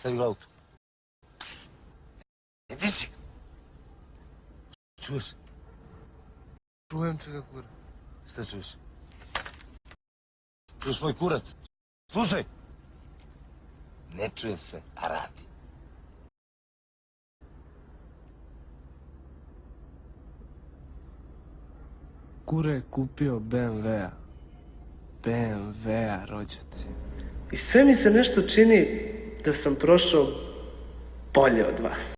Stavi glavu tu. Gdje si? Čuješ? Čujem čega kura. Šta čuješ? Čuješ moj kurac? Slušaj! Ne čuje se, a radi. Kura je kupio BMW-a. BMW-a, rođaci. I sve mi se nešto čini da sam prošao bolje od vas.